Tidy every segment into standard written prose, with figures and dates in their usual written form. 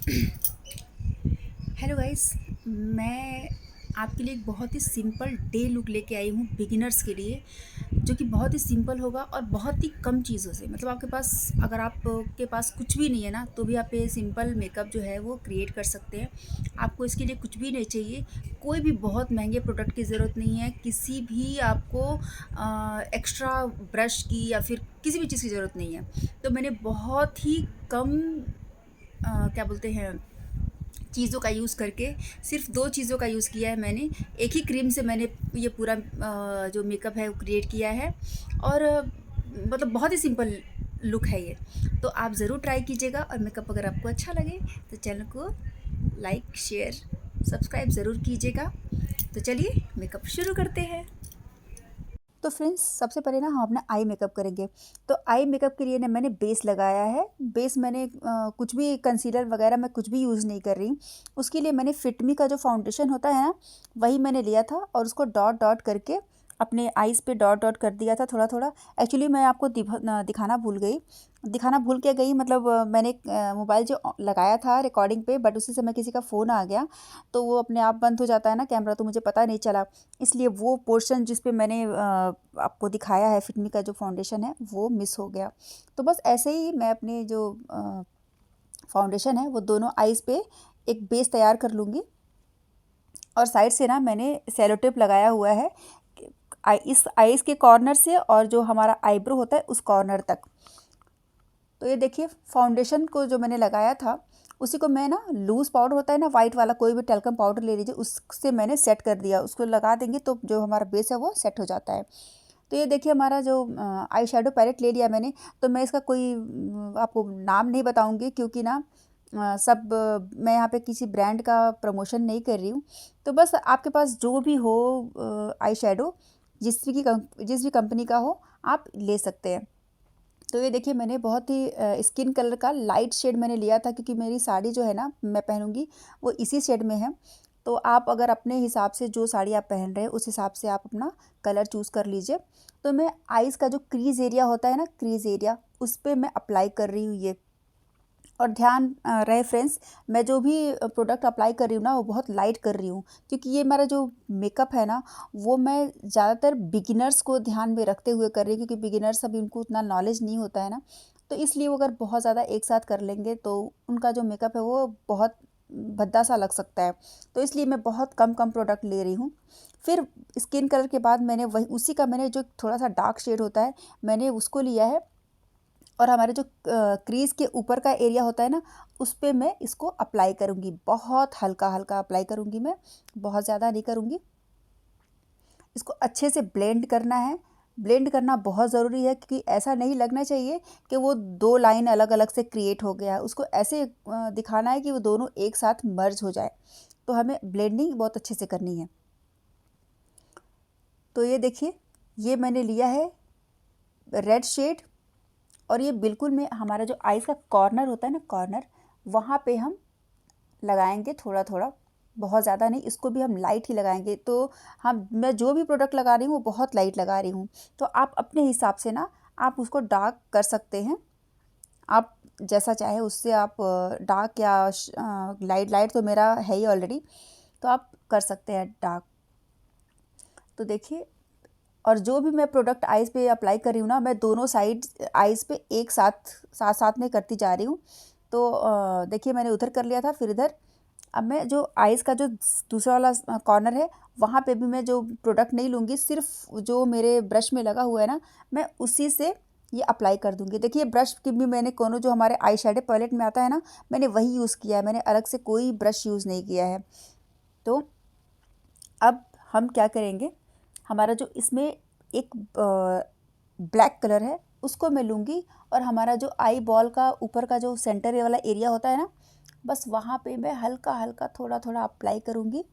Hello guys. मैं आपके लिए एक बहुत ही सिंपल डे लुक लेके आई हूँ बिगिनर्स के लिए, जो कि बहुत ही सिंपल होगा और बहुत ही कम चीज़ों से। मतलब आपके पास, अगर आपके पास कुछ भी नहीं है ना, तो भी आप ये सिंपल मेकअप जो है वो क्रिएट कर सकते हैं। आपको इसके लिए कुछ भी नहीं चाहिए, कोई भी बहुत महंगे प्रोडक्ट की ज़रूरत नहीं है, किसी भी आपको एक्स्ट्रा ब्रश की या फिर किसी भी चीज़ की ज़रूरत नहीं है। तो मैंने बहुत ही कम क्या बोलते हैं, चीज़ों का यूज़ करके, सिर्फ 2 चीज़ों का यूज़ किया है मैंने। एक ही क्रीम से मैंने ये पूरा जो मेकअप है वो क्रिएट किया है। और मतलब बहुत ही सिंपल लुक है ये। तो आप ज़रूर ट्राई कीजिएगा, और मेकअप अगर आपको अच्छा लगे तो चैनल को लाइक, शेयर, सब्सक्राइब ज़रूर कीजिएगा। तो चलिए मेकअप शुरू करते हैं। तो फ्रेंड्स, सबसे पहले ना हम अपना आई मेकअप करेंगे। तो आई मेकअप के लिए ना मैंने बेस लगाया है। बेस मैंने कुछ भी कंसीलर वगैरह मैं कुछ भी यूज़ नहीं कर रही। उसके लिए मैंने फिटमी का जो फाउंडेशन होता है ना, वही मैंने लिया था और उसको डॉट डॉट करके अपने आईज़ पे डॉट डॉट कर दिया था थोड़ा थोड़ा। एक्चुअली मैं आपको दिखाना भूल गई। दिखाना भूल के गई, मतलब मैंने मोबाइल जो लगाया था रिकॉर्डिंग पे, बट उसी समय किसी का फ़ोन आ गया, तो वो अपने आप बंद हो जाता है ना कैमरा, तो मुझे पता नहीं चला। इसलिए वो पोर्शन जिस पे मैंने आपको दिखाया है फिटमी का जो फाउंडेशन है, वो मिस हो गया। तो बस ऐसे ही मैं अपने जो फाउंडेशन है वो दोनों आईज़ पे एक बेस तैयार कर लूँगी। और साइड से ना मैंने सेलो टेप लगाया हुआ है इस आईज़ के कॉर्नर से और जो हमारा आईब्रो होता है उस कॉर्नर तक। तो ये देखिए, फाउंडेशन को जो मैंने लगाया था, उसी को मैं ना, लूज़ पाउडर होता है ना वाइट वाला, कोई भी टेल्कम पाउडर ले लीजिए, उससे मैंने सेट कर दिया। उसको लगा देंगे तो जो हमारा बेस है वो सेट हो जाता है। तो ये देखिए, हमारा जो आई शेडो पैलेट ले लिया मैंने। तो मैं इसका कोई आपको नाम नहीं बताऊंगी, क्योंकि ना मैं यहाँ पे किसी ब्रांड का प्रमोशन नहीं कर रही हूँ। तो बस आपके पास जो भी हो आई शेडो, जिस भी कंपनी का हो, आप ले सकते हैं। तो ये देखिए, मैंने बहुत ही स्किन कलर का लाइट शेड मैंने लिया था, क्योंकि मेरी साड़ी जो है ना मैं पहनूंगी वो इसी शेड में है। तो आप अगर अपने हिसाब से, जो साड़ी आप पहन रहे हैं उस हिसाब से आप अपना कलर चूज़ कर लीजिए। तो मैं आईज़ का जो क्रीज एरिया होता है ना, क्रीज एरिया, उस पर मैं अप्लाई कर रही हूँ ये। और ध्यान रहे फ्रेंड्स, मैं जो भी प्रोडक्ट अप्लाई कर रही हूँ ना, वो बहुत लाइट कर रही हूँ, क्योंकि ये मेरा जो मेकअप है ना, वो मैं ज़्यादातर बिगिनर्स को ध्यान में रखते हुए कर रही हूँ, क्योंकि बिगिनर्स अभी उनको उतना नॉलेज नहीं होता है ना। तो इसलिए वो अगर बहुत ज़्यादा एक साथ कर लेंगे तो उनका जो मेकअप है वो बहुत भद्दा सा लग सकता है। तो इसलिए मैं बहुत कम कम प्रोडक्ट ले रही हूँ। फिर स्किन कलर के बाद मैंने वही, उसी का मैंने जो थोड़ा सा डार्क शेड होता है, मैंने उसको लिया है। और हमारे जो क्रीज़ के ऊपर का एरिया होता है ना, उस पे मैं इसको अप्लाई करूँगी। बहुत हल्का हल्का अप्लाई करूँगी मैं, बहुत ज़्यादा नहीं करूँगी। इसको अच्छे से ब्लेंड करना है। ब्लेंड करना बहुत ज़रूरी है, क्योंकि ऐसा नहीं लगना चाहिए कि वो 2 लाइन अलग अलग से क्रिएट हो गया है। उसको ऐसे दिखाना है कि वो दोनों एक साथ मर्ज हो जाए। तो हमें ब्लेंडिंग बहुत अच्छे से करनी है। तो ये देखिए, ये मैंने लिया है रेड शेड। और ये बिल्कुल में हमारा जो आईज़ का कॉर्नर होता है ना, कॉर्नर, वहाँ पे हम लगाएंगे थोड़ा थोड़ा, बहुत ज़्यादा नहीं। इसको भी हम लाइट ही लगाएंगे। तो हम, मैं जो भी प्रोडक्ट लगा रही हूँ वो बहुत लाइट लगा रही हूँ। तो आप अपने हिसाब से ना, आप उसको डार्क कर सकते हैं। आप जैसा चाहे उससे आप डार्क या लाइट, लाइट तो मेरा है ही ऑलरेडी, तो आप कर सकते हैं डार्क। तो देखिए, और जो भी मैं प्रोडक्ट आईज़ पे अप्लाई कर रही हूँ ना, मैं दोनों साइड आईज़ पे एक साथ साथ साथ में करती जा रही हूँ। तो देखिए, मैंने उधर कर लिया था, फिर इधर। अब मैं जो आईज़ का जो दूसरा वाला कॉर्नर है, वहाँ पे भी मैं जो प्रोडक्ट नहीं लूँगी, सिर्फ जो मेरे ब्रश में लगा हुआ है ना, मैं उसी से ये अप्लाई कर दूँगी। देखिए, ब्रश की भी मैंने कोनो जो हमारे आई शेडो पैलेट में आता है ना, मैंने वही यूज़ किया है। मैंने अलग से कोई ब्रश यूज़ नहीं किया है। तो अब हम क्या करेंगे, हमारा जो इसमें एक ब्लैक कलर है, उसको मैं लूँगी। और हमारा जो आई बॉल का ऊपर का जो सेंटर वाला एरिया होता है ना, बस वहाँ पे मैं हल्का हल्का थोड़ा थोड़ा अप्लाई करूँगी,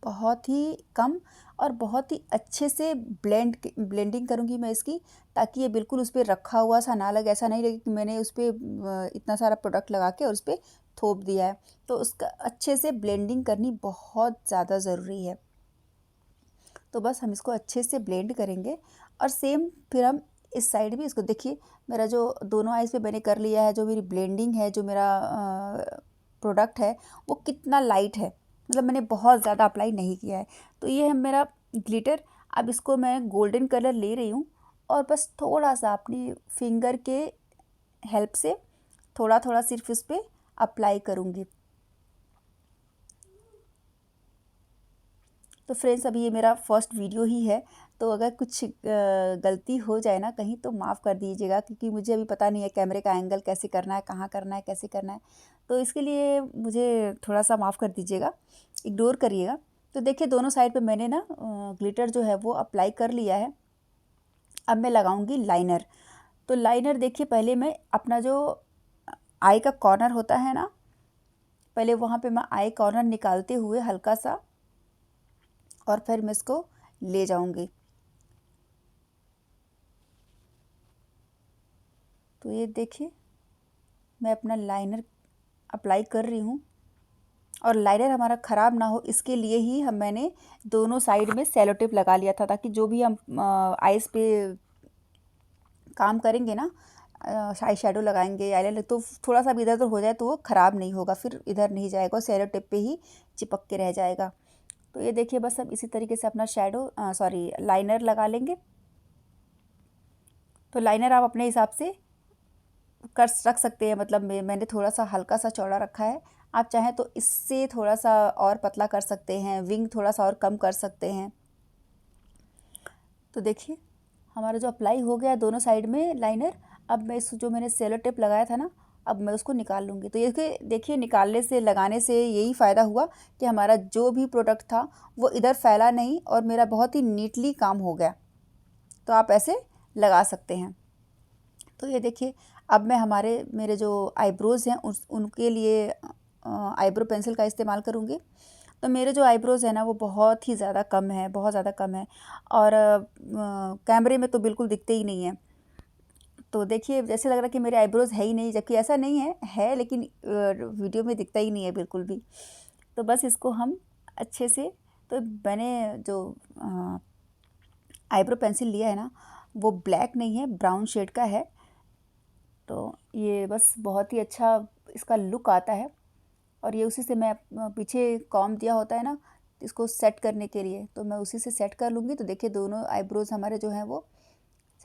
बहुत ही कम। और बहुत ही अच्छे से ब्लेंडिंग करूँगी मैं इसकी, ताकि ये बिल्कुल उस पर रखा हुआ सा ना लगे। ऐसा नहीं लगे कि मैंने उस पर इतना सारा प्रोडक्ट लगा के और उस पर थोप दिया है। तो उसका अच्छे से ब्लेंडिंग करनी बहुत ज़्यादा ज़रूरी है। तो बस हम इसको अच्छे से ब्लेंड करेंगे। और सेम फिर हम इस साइड भी इसको देखिए, मेरा जो दोनों आइज़ पे मैंने कर लिया है, जो मेरी ब्लेंडिंग है, जो मेरा प्रोडक्ट है वो कितना लाइट है, मतलब मैंने बहुत ज़्यादा अप्लाई नहीं किया है। तो ये है मेरा ग्लिटर। अब इसको मैं गोल्डन कलर ले रही हूँ और बस थोड़ा सा अपनी फिंगर के हेल्प से थोड़ा थोड़ा सिर्फ इस पर अप्लाई करूँगी। तो फ्रेंड्स, अभी ये मेरा फर्स्ट वीडियो ही है, तो अगर कुछ गलती हो जाए ना कहीं तो माफ़ कर दीजिएगा, क्योंकि मुझे अभी पता नहीं है कैमरे का एंगल कैसे करना है, कहाँ करना है, कैसे करना है। तो इसके लिए मुझे थोड़ा सा माफ़ कर दीजिएगा, इग्नोर करिएगा। तो देखिए दोनों साइड पे मैंने ना ग्लिटर जो है वो अप्लाई कर लिया है। अब मैं लगाऊंगी लाइनर। तो लाइनर देखिए, पहले मैं अपना जो आई का कॉर्नर होता है ना, पहले वहाँ पे मैं आई कॉर्नर निकालते हुए हल्का सा, और फिर मैं इसको ले जाऊंगी। तो ये देखिए मैं अपना लाइनर अप्लाई कर रही हूँ, और लाइनर हमारा ख़राब ना हो इसके लिए ही मैंने दोनों साइड में सेलो टेप लगा लिया था, ताकि जो भी हम आइज़ पे काम करेंगे ना, आई शेडो लगाएंगे, आईलाइनर, तो थोड़ा सा भी इधर उधर हो जाए तो वो ख़राब नहीं होगा, फिर इधर नहीं जाएगा और सेलो टेप पे ही चिपक के रह जाएगा। तो ये देखिए बस अब इसी तरीके से अपना लाइनर लगा लेंगे। तो लाइनर आप अपने हिसाब से कर रख सकते हैं, मतलब मैंने थोड़ा सा हल्का सा चौड़ा रखा है, आप चाहें तो इससे थोड़ा सा और पतला कर सकते हैं, विंग थोड़ा सा और कम कर सकते हैं। तो देखिए हमारा जो अप्लाई हो गया दोनों साइड में लाइनर। अब मैं इस जो मैंने सेलो टेप लगाया था ना, अब मैं उसको निकाल लूँगी। तो ये देखिए निकालने से, लगाने से यही फ़ायदा हुआ कि हमारा जो भी प्रोडक्ट था वो इधर फैला नहीं और मेरा बहुत ही नीटली काम हो गया। तो आप ऐसे लगा सकते हैं। तो ये देखिए अब मैं मेरे जो आईब्रोज़ हैं उनके लिए आईब्रो पेंसिल का इस्तेमाल करूँगी। तो मेरे जो आईब्रोज़ हैं ना वो बहुत ही ज़्यादा कम है, बहुत ज़्यादा कम है, और कैमरे में तो बिल्कुल दिखते ही नहीं है। तो देखिए जैसे लग रहा है कि मेरे आईब्रोज़ है ही नहीं, जबकि ऐसा नहीं है लेकिन वीडियो में दिखता ही नहीं है बिल्कुल भी। तो बस इसको हम अच्छे से, तो मैंने जो आईब्रो पेंसिल लिया है ना वो ब्लैक नहीं है, ब्राउन शेड का है। तो ये बस बहुत ही अच्छा इसका लुक आता है, और ये उसी से मैं पीछे कॉम दिया होता है ना इसको सेट करने के लिए, तो मैं उसी से सेट कर लूँगी। तो देखिए दोनों आईब्रोज़ हमारे जो हैं वो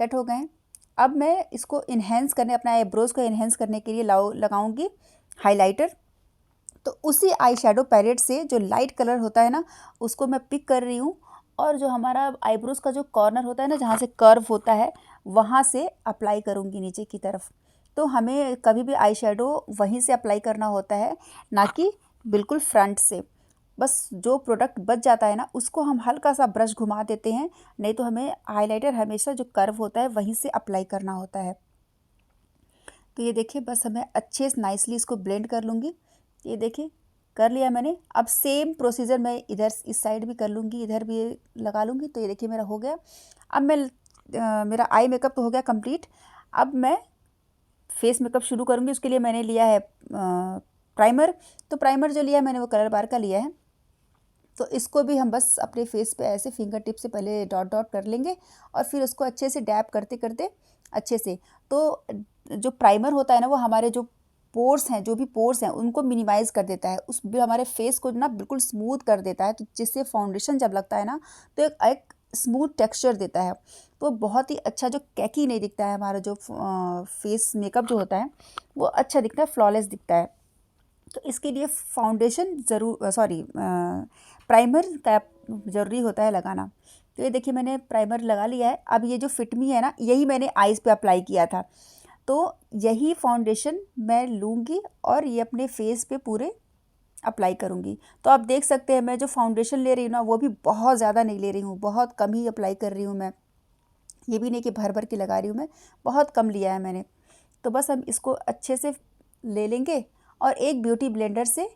सेट हो गए हैं। अब मैं इसको इन्हेंस करने, अपने आईब्रोज़ को इन्हेंस करने के लिए लगाऊंगी हाइलाइटर। तो उसी आई शेडो पैलेट से जो लाइट कलर होता है ना उसको मैं पिक कर रही हूँ, और जो हमारा आईब्रोज़ का जो कॉर्नर होता है ना, जहाँ से कर्व होता है, वहाँ से अप्लाई करूँगी नीचे की तरफ। तो हमें कभी भी आई शेडो वहीं से अप्लाई करना होता है, ना कि बिल्कुल फ्रंट से। बस जो प्रोडक्ट बच जाता है ना उसको हम हल्का सा ब्रश घुमा देते हैं, नहीं तो हमें हाइलाइटर हमेशा जो कर्व होता है वहीं से अप्लाई करना होता है। तो ये देखिए बस हमें अच्छे से नाइसली इसको ब्लेंड कर लूँगी। ये देखिए कर लिया मैंने। अब सेम प्रोसीजर मैं इधर इस साइड भी कर लूँगी, इधर भी लगा लूँगी। तो ये देखिए मेरा हो गया। अब मैं मेरा आई मेकअप तो हो गया कंप्लीट। अब मैं फेस मेकअप शुरू करूँगी। उसके लिए मैंने लिया है प्राइमर। तो प्राइमर जो लिया है मैंने वो कलर बार का लिया है। तो इसको भी हम बस अपने फेस पे ऐसे फिंगर टिप से पहले डॉट डॉट कर लेंगे, और फिर उसको अच्छे से डैप करते करते अच्छे से। तो जो प्राइमर होता है ना वो हमारे जो पोर्स हैं, जो भी पोर्स हैं उनको मिनिमाइज़ कर देता है, उस भी हमारे फेस को ना बिल्कुल स्मूथ कर देता है। तो जिससे फाउंडेशन जब लगता है ना तो एक स्मूथ टेक्सचर देता है। तो बहुत ही अच्छा, जो कैकी नहीं दिखता है हमारा जो फेस मेकअप जो होता है वो अच्छा दिखता है, फ्लॉलेस दिखता है। तो इसके लिए फाउंडेशन प्राइमर का ज़रूरी होता है लगाना। तो ये देखिए मैंने प्राइमर लगा लिया है। अब ये जो फिट मी है ना, यही मैंने आईज़ पे अप्लाई किया था। तो यही फाउंडेशन मैं लूँगी और ये अपने फेस पे पूरे अप्लाई करूँगी। तो आप देख सकते हैं मैं जो फाउंडेशन ले रही हूँ ना वो भी बहुत ज़्यादा नहीं ले रही हूँ, बहुत कम ही अप्लाई कर रही हूँ मैं। ये भी नहीं कि भर भर के लगा रही हूँ मैं, बहुत कम लिया है मैंने। तो बस हम इसको अच्छे से ले लेंगे, और एक ब्यूटी ब्लेंडर से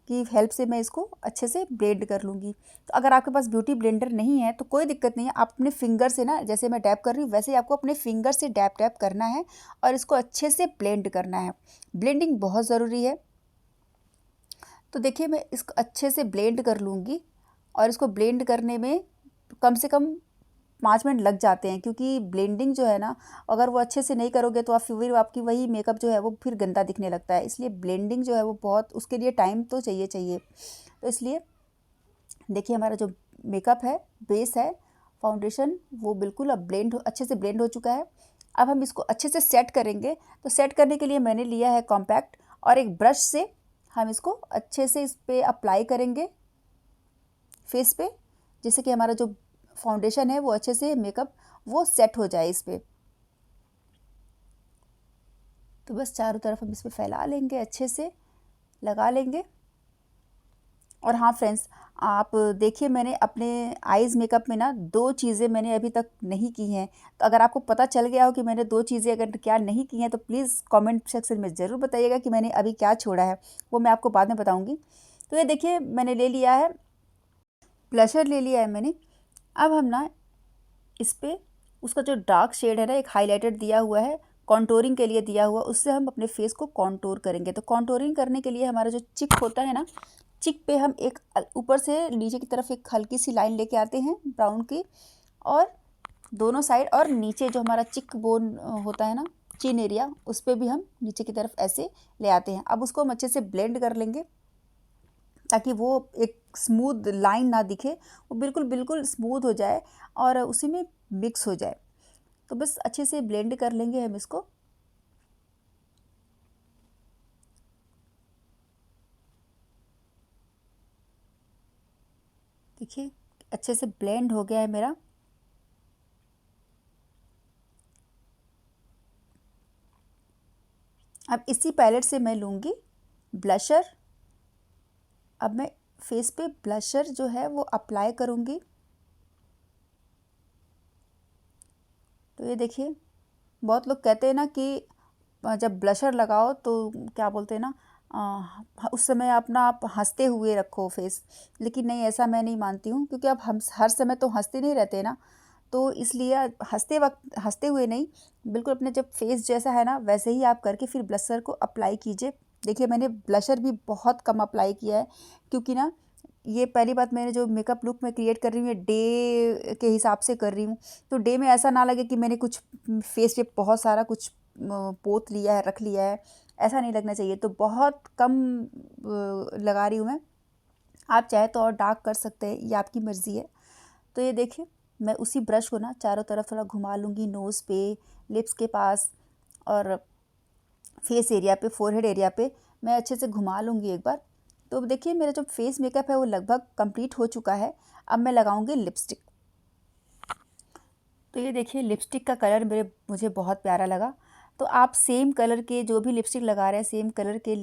की हेल्प से मैं इसको अच्छे से ब्लेंड कर लूँगी। तो अगर आपके पास ब्यूटी ब्लेंडर नहीं है तो कोई दिक्कत नहीं है, आप अपने फिंगर से ना, जैसे मैं डैप कर रही हूँ वैसे ही आपको अपने फिंगर से डैप डैप करना है और इसको अच्छे से ब्लेंड करना है। ब्लेंडिंग बहुत ज़रूरी है। तो देखिए मैं इसको अच्छे से ब्लेंड कर लूँगी, और इसको ब्लेंड करने में कम से कम 5 मिनट लग जाते हैं, क्योंकि ब्लेंडिंग जो है ना, अगर वो अच्छे से नहीं करोगे तो आप फिर आपकी वही मेकअप जो है वो फिर गंदा दिखने लगता है। इसलिए ब्लेंडिंग जो है वो बहुत, उसके लिए टाइम तो चाहिए चाहिए। तो इसलिए देखिए हमारा जो मेकअप है, बेस है, फाउंडेशन, वो बिल्कुल अब अच्छे से ब्लेंड हो चुका है। अब हम इसको अच्छे से सेट करेंगे। तो सेट करने के लिए मैंने लिया है कॉम्पैक्ट, और एक ब्रश से हम इसको अच्छे से इस पे अप्लाई करेंगे फेस पे, जिससे कि हमारा जो फाउंडेशन है वो अच्छे से मेकअप वो सेट हो जाए इस पे। तो बस चारों तरफ हम इस पे फैला लेंगे, अच्छे से लगा लेंगे। और हाँ फ्रेंड्स, आप देखिए, मैंने अपने आईज़ मेकअप में ना 2 चीज़ें मैंने अभी तक नहीं की हैं। तो अगर आपको पता चल गया हो कि मैंने 2 चीज़ें अगर क्या नहीं की हैं, तो प्लीज़ कमेंट सेक्शन में ज़रूर बताइएगा कि मैंने अभी क्या छोड़ा है, वो मैं आपको बाद में बताऊँगी। तो ये देखिए मैंने ले लिया है, ब्लशर ले लिया है मैंने। अब हम ना इस पे उसका जो डार्क शेड है ना, एक हाइलाइटर दिया हुआ है, कॉन्टोरिंग के लिए दिया हुआ, उससे हम अपने फेस को कॉन्टोर करेंगे। तो कॉन्टोरिंग करने के लिए हमारा जो चिक होता है ना, चिक पे हम एक ऊपर से नीचे की तरफ एक हल्की सी लाइन लेके आते हैं ब्राउन की, और दोनों साइड, और नीचे जो हमारा चिक बोन होता है ना, चिन एरिया, उस पर भी हम नीचे की तरफ ऐसे ले आते हैं। अब उसको हम अच्छे से ब्लेंड कर लेंगे, ताकि वो एक स्मूथ लाइन ना दिखे, वो बिल्कुल बिल्कुल स्मूथ हो जाए और उसी में मिक्स हो जाए। तो बस अच्छे से ब्लेंड कर लेंगे हम इसको। देखिए अच्छे से ब्लेंड हो गया है मेरा। अब इसी पैलेट से मैं लूँगी ब्लशर। अब मैं फेस पे ब्लशर जो है वो अप्लाई करूँगी। तो ये देखिए, बहुत लोग कहते हैं ना कि जब ब्लशर लगाओ तो क्या बोलते हैं ना, उस समय अपना आप हंसते हुए रखो फेस। लेकिन नहीं, ऐसा मैं नहीं मानती हूँ, क्योंकि अब हम हर समय तो हंसते नहीं रहते ना। तो इसलिए हंसते वक्त, हंसते हुए नहीं, बिल्कुल अपने जब फेस जैसा है ना वैसे ही आप करके फिर ब्लशर को अप्लाई कीजिए। देखिए मैंने ब्लशर भी बहुत कम अप्लाई किया है, क्योंकि ना ये पहली बात, मैंने जो मेकअप लुक मैं क्रिएट कर रही हूँ ये डे के हिसाब से कर रही हूँ। तो डे में ऐसा ना लगे कि मैंने कुछ फेस पे बहुत सारा कुछ पोत लिया है, रख लिया है, ऐसा नहीं लगना चाहिए। तो बहुत कम लगा रही हूँ मैं। आप चाहे तो और डार्क कर सकते हैं, ये आपकी मर्ज़ी है। तो ये देखिए मैं उसी ब्रश को ना चारों तरफ थोड़ा घुमा लूँगी, नोज़ पे, लिप्स के पास, और फेस एरिया पे, फोरहेड एरिया पे मैं अच्छे से घुमा लूँगी एक बार। तो देखिए मेरा जो फेस मेकअप है वो लगभग कंप्लीट हो चुका है। अब मैं लगाऊँगी लिपस्टिक। तो ये देखिए लिपस्टिक का कलर मुझे बहुत प्यारा लगा। तो आप सेम कलर के जो भी लिपस्टिक लगा रहे हैं, सेम कलर के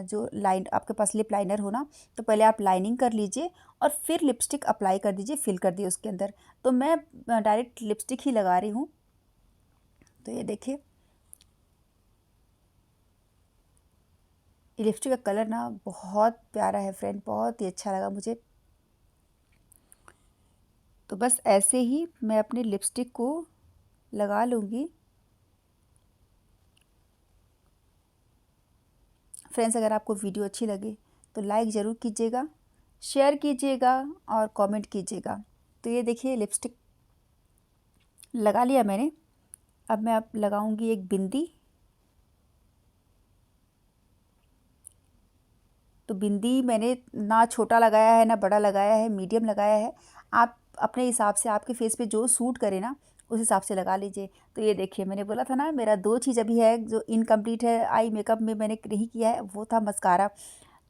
जो लाइन आपके पास लिप लाइनर हो ना, तो पहले आप लाइनिंग कर लीजिए और फिर लिपस्टिक अप्लाई कर दीजिए, फिल कर दिए उसके अंदर। तो मैं डायरेक्ट लिपस्टिक ही लगा रही हूँ। तो ये देखिए ये लिपस्टिक का कलर ना बहुत प्यारा है फ्रेंड, बहुत ही अच्छा लगा मुझे। तो बस ऐसे ही मैं अपने लिपस्टिक को लगा लूँगी। फ्रेंड्स, अगर आपको वीडियो अच्छी लगे तो लाइक ज़रूर कीजिएगा, शेयर कीजिएगा और कमेंट कीजिएगा। तो ये देखिए लिपस्टिक लगा लिया मैंने। अब मैं लगाऊंगी एक बिंदी। तो बिंदी मैंने ना छोटा लगाया है ना बड़ा लगाया है, मीडियम लगाया है। आप अपने हिसाब से, आपके फेस पे जो सूट करे ना उस हिसाब से लगा लीजिए। तो ये देखिए मैंने बोला था ना मेरा 2 चीज़ अभी है जो इनकम्प्लीट है आई मेकअप में, मैंने नहीं किया है, वो था मस्कारा।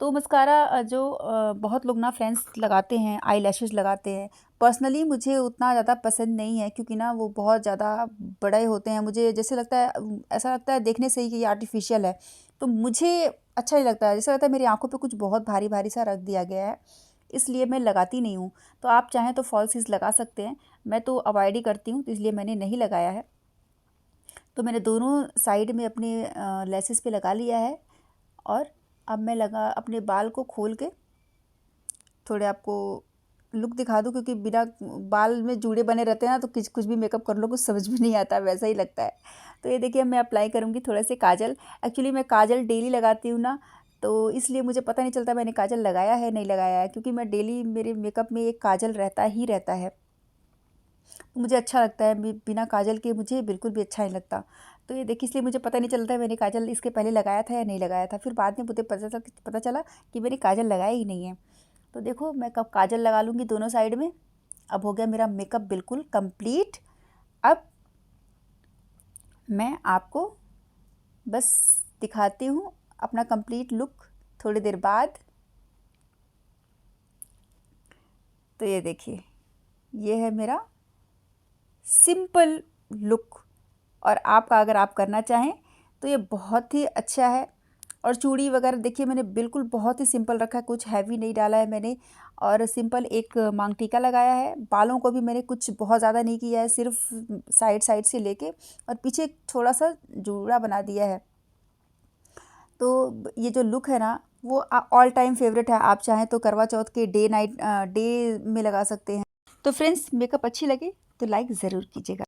तो मस्कारा जो बहुत लोग ना फ्रेंड्स लगाते हैं, आई लैशेज़ लगाते हैं। पर्सनली मुझे उतना ज़्यादा पसंद नहीं है, क्योंकि ना वो बहुत ज़्यादा बड़े होते हैं। मुझे जैसे लगता है, ऐसा लगता है देखने से ही कि ये आर्टिफिशियल है। तो मुझे अच्छा नहीं लगता है, जैसे लगता है मेरी आँखों पे कुछ बहुत भारी भारी सा रख दिया गया है, इसलिए मैं लगाती नहीं हूँ। तो आप चाहें तो फॉल्सीज़ लगा सकते हैं, मैं तो अवॉइड ही करती हूँ, तो इसलिए मैंने नहीं लगाया है। तो मैंने दोनों साइड में अपने लेसेस पे लगा लिया है। और अब मैं अपने बाल को खोल के थोड़े आपको लुक दिखा दूँ, क्योंकि बिना बाल में जूड़े बने रहते हैं ना तो कुछ भी मेकअप कर लो कुछ समझ में नहीं आता, वैसा ही लगता है। तो ये देखिए मैं अप्लाई करूँगी थोड़े से काजल। एक्चुअली मैं काजल डेली लगाती हूँ ना, तो इसलिए मुझे पता नहीं चलता मैंने काजल लगाया है नहीं लगाया है, क्योंकि मैं डेली मेरे मेकअप में एक काजल रहता ही रहता है। तो मुझे अच्छा लगता है, बिना काजल के मुझे बिल्कुल भी अच्छा नहीं लगता। तो ये देखिए, इसलिए मुझे पता नहीं चलता है मैंने काजल इसके पहले लगाया था या नहीं लगाया था। फिर बाद में मुझे पता चला कि मैंने काजल लगाया ही नहीं है। तो देखो, मैं कब काजल लगा लूँगी दोनों साइड में। अब हो गया मेरा मेकअप बिल्कुल कंप्लीट। अब मैं आपको बस दिखाती हूँ अपना कंप्लीट लुक थोड़ी देर बाद। तो ये देखिए, ये है मेरा सिंपल लुक। और आपका अगर आप करना चाहें तो ये बहुत ही अच्छा है। और चूड़ी वगैरह देखिए, मैंने बिल्कुल बहुत ही सिंपल रखा है, कुछ हैवी नहीं डाला है मैंने। और सिंपल एक मांग टीका लगाया है। बालों को भी मैंने कुछ बहुत ज़्यादा नहीं किया है, सिर्फ साइड साइड से लेके और पीछे थोड़ा सा जूड़ा बना दिया है। तो ये जो लुक है ना, वो ऑल टाइम फेवरेट है। आप चाहें तो करवा चौथ के डे में लगा सकते हैं। तो फ्रेंड्स, मेकअप अच्छी लगे तो लाइक ज़रूर कीजिएगा।